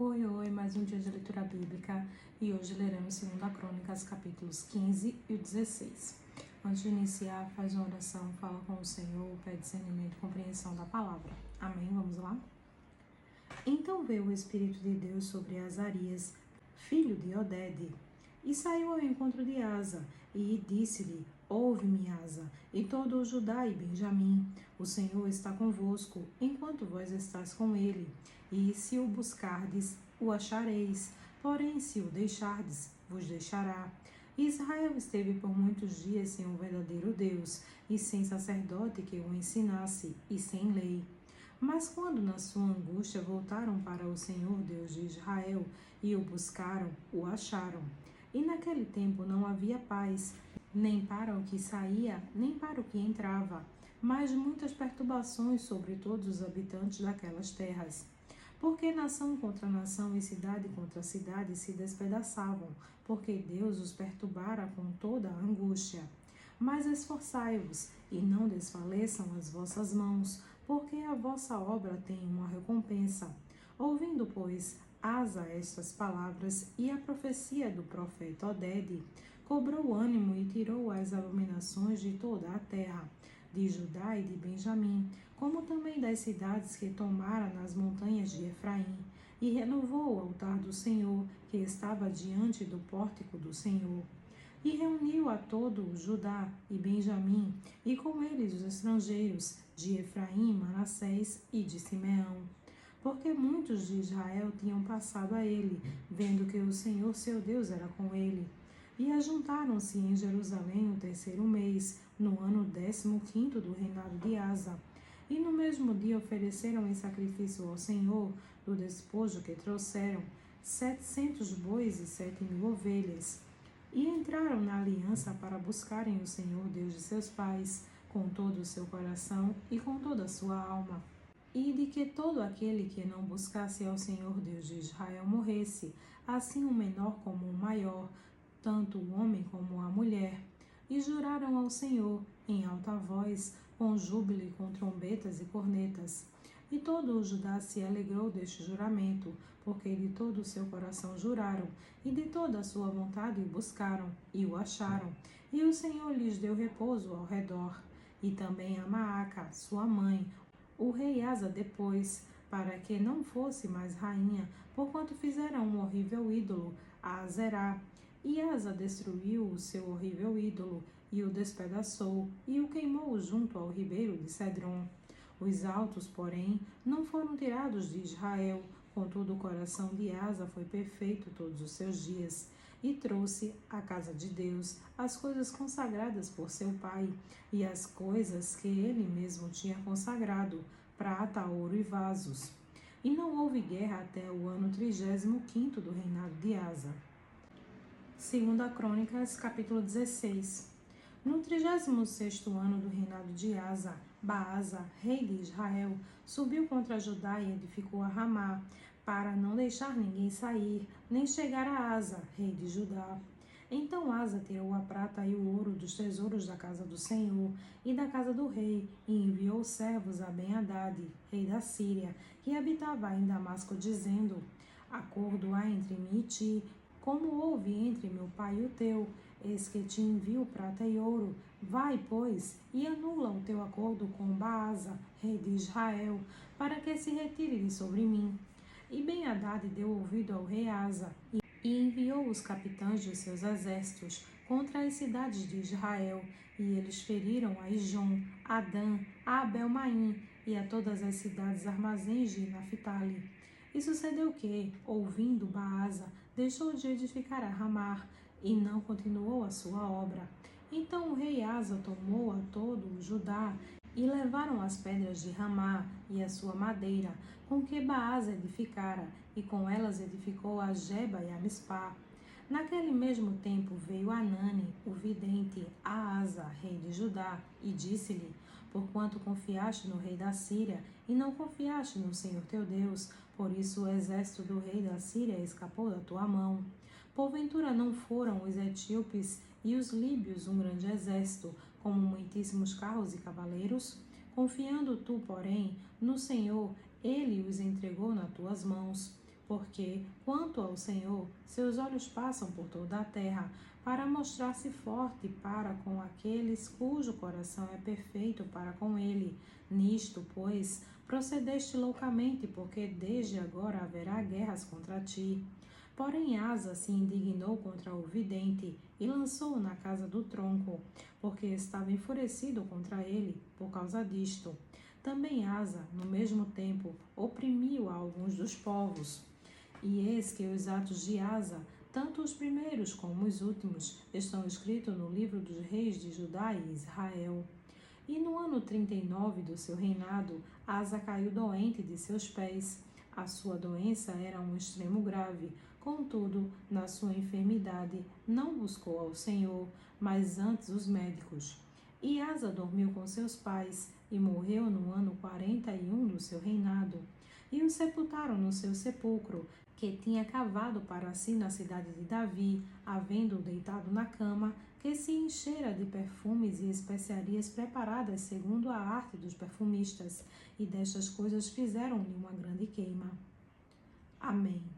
Oi, oi, mais um dia de leitura bíblica e hoje leremos 2 Crônicas, capítulos 15 e 16. Antes de iniciar, faz uma oração, fala com o Senhor, pede discernimento e compreensão da palavra. Amém? Vamos lá? Então veio o Espírito de Deus sobre Azarias, filho de Odede, e saiu ao encontro de Asa, e disse-lhe: Ouve-me, Asa, e todo o Judá e Benjamim, o Senhor está convosco, enquanto vós estás com ele, e se o buscardes, o achareis, porém se o deixardes, vos deixará. Israel esteve por muitos dias sem um verdadeiro Deus, e sem sacerdote que o ensinasse, e sem lei. Mas quando na sua angústia voltaram para o Senhor Deus de Israel e o buscaram, o acharam. E naquele tempo não havia paz, nem para o que saía, nem para o que entrava, mas muitas perturbações sobre todos os habitantes daquelas terras. Porque nação contra nação e cidade contra cidade se despedaçavam, porque Deus os perturbara com toda a angústia. Mas esforçai-vos, e não desfaleçam as vossas mãos, porque a vossa obra tem uma recompensa. Ouvindo, pois, Asa estas palavras e a profecia do profeta Odede, cobrou ânimo e tirou as abominações de toda a terra, de Judá e de Benjamim, como também das cidades que tomara nas montanhas de Efraim, e renovou o altar do Senhor, que estava diante do pórtico do Senhor. E reuniu a todo o Judá e Benjamim, e com eles os estrangeiros, de Efraim, Manassés e de Simeão. Porque muitos de Israel tinham passado a ele, vendo que o Senhor seu Deus era com ele. E ajuntaram-se em Jerusalém o 3º mês, no ano 15º do reinado de Asa. E no mesmo dia ofereceram em sacrifício ao Senhor, do despojo que trouxeram, 700 bois e 7.000 ovelhas. E entraram na aliança para buscarem o Senhor Deus de seus pais, com todo o seu coração e com toda a sua alma. E de que todo aquele que não buscasse ao Senhor Deus de Israel morresse, assim o menor como o maior, tanto o homem como a mulher. E juraram ao Senhor, em alta voz, com júbilo e com trombetas e cornetas. E todo o Judá se alegrou deste juramento, porque de todo o seu coração juraram, e de toda a sua vontade o buscaram, e o acharam. E o Senhor lhes deu repouso ao redor. E também a Maaca, sua mãe, o rei Asa depois, para que não fosse mais rainha, porquanto fizeram um horrível ídolo, a Azerá. E Asa destruiu o seu horrível ídolo, e o despedaçou, e o queimou junto ao ribeiro de Cedron. Os altos, porém, não foram tirados de Israel, contudo o coração de Asa foi perfeito todos os seus dias, e trouxe à casa de Deus as coisas consagradas por seu pai, e as coisas que ele mesmo tinha consagrado, prata, ouro e vasos. E não houve guerra até o ano 35º do reinado de Asa. 2 Crônicas, capítulo 16. No 36º ano do reinado de Asa, Baasa, rei de Israel, subiu contra Judá e edificou a Ramá, para não deixar ninguém sair, nem chegar a Asa, rei de Judá. Então Asa tirou a prata e o ouro dos tesouros da casa do Senhor e da casa do rei, e enviou servos a Ben-Hadad, rei da Síria, que habitava em Damasco, dizendo: Acordo há entre mim e ti, como houve entre meu pai e o teu. Eis que te envio prata e ouro. Vai, pois, e anula o teu acordo com Baasa, rei de Israel, para que se retire de sobre mim. E Ben-Hadad deu ouvido ao rei Asa, e enviou os capitães de seus exércitos contra as cidades de Israel, e eles feriram a Ijon, a Dan, a Abel-Maim e a todas as cidades armazéns de Naphtali. E sucedeu que, ouvindo Baasa, deixou de edificar a Ramá, e não continuou a sua obra. Então o rei Asa tomou a todo o Judá, e levaram as pedras de Ramá e a sua madeira, com que Baasa edificara, e com elas edificou a Geba e a Mispá. Naquele mesmo tempo veio Anani, o vidente, a Asa, rei de Judá, e disse-lhe: Porquanto confiaste no rei da Síria, e não confiaste no Senhor teu Deus, por isso o exército do rei da Síria escapou da tua mão. Porventura não foram os etíopes e os líbios um grande exército, como muitíssimos carros e cavaleiros? Confiando tu, porém, no Senhor, ele os entregou nas tuas mãos. Porque, quanto ao Senhor, seus olhos passam por toda a terra, para mostrar-se forte para com aqueles cujo coração é perfeito para com ele. Nisto, pois, procedeste loucamente, porque desde agora haverá guerras contra ti. Porém Asa se indignou contra o vidente e lançou-o na casa do tronco, porque estava enfurecido contra ele por causa disto. Também Asa, no mesmo tempo, oprimiu a alguns dos povos. E eis que os atos de Asa, tanto os primeiros como os últimos, estão escritos no livro dos reis de Judá e Israel. E no ano 39 do seu reinado, Asa caiu doente de seus pés. A sua doença era um extremo grave. Contudo, na sua enfermidade, não buscou ao Senhor, mas antes os médicos. E Asa dormiu com seus pais e morreu no ano 41 do seu reinado. E o sepultaram no seu sepulcro, que tinha cavado para si na cidade de Davi, havendo deitado na cama, que se enchera de perfumes e especiarias preparadas segundo a arte dos perfumistas, e destas coisas fizeram-lhe uma grande queima. Amém.